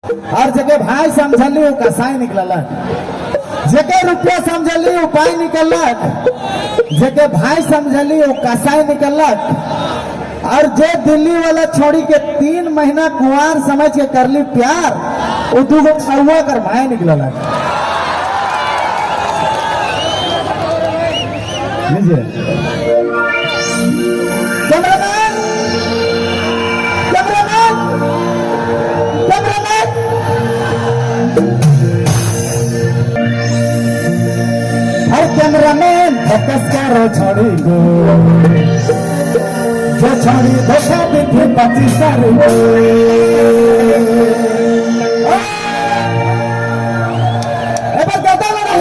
और जगह भाई समझली वो कसाई निकललक, जगह रुपया समझली उपाय निकलक, जगह भाई समझली वो कसाई निकलक। और जे दिल्ली वाला छोड़ी के 3 महीना कुंवार समझ के करली प्यार, वो 2 गो छुआ कर भाई निकललक। कैमरामैन, कैमरामैन, कैमरामैन, हर कैमरामैन फोकस करो छोड़ी को, जो छोड़ी धोखा देखे 25 को। एबार दादा लड़ा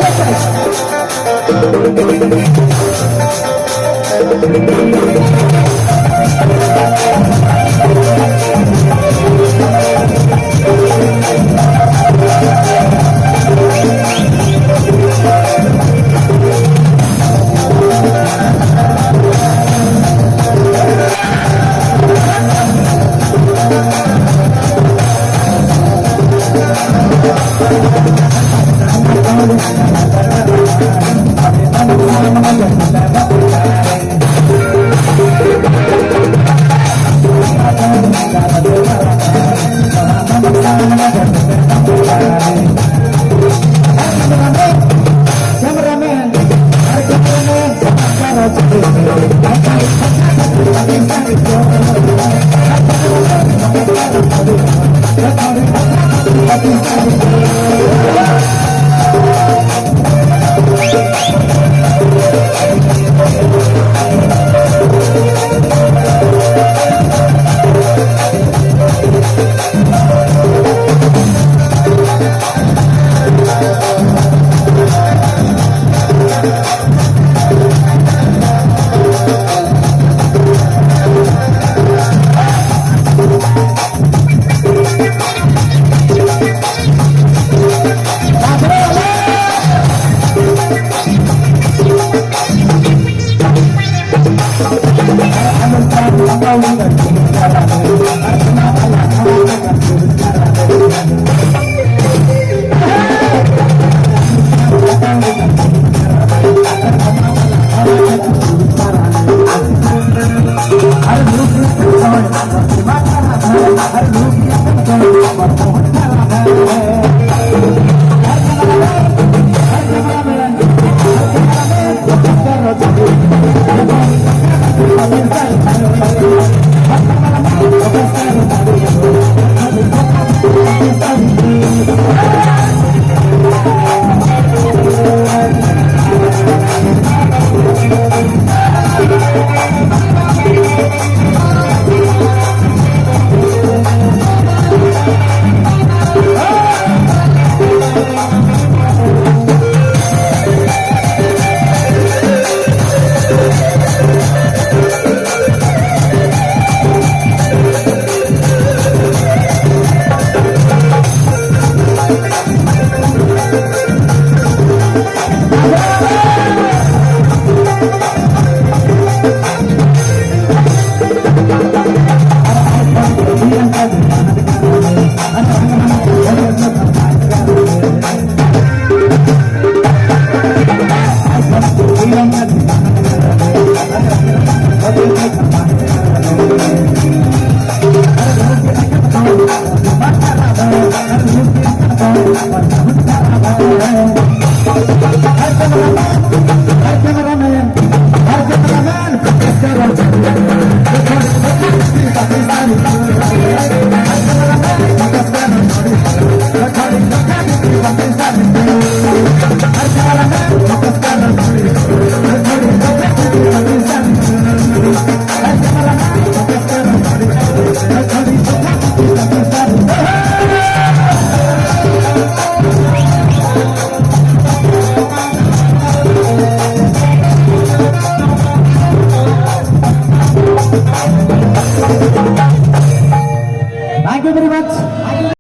Thank you.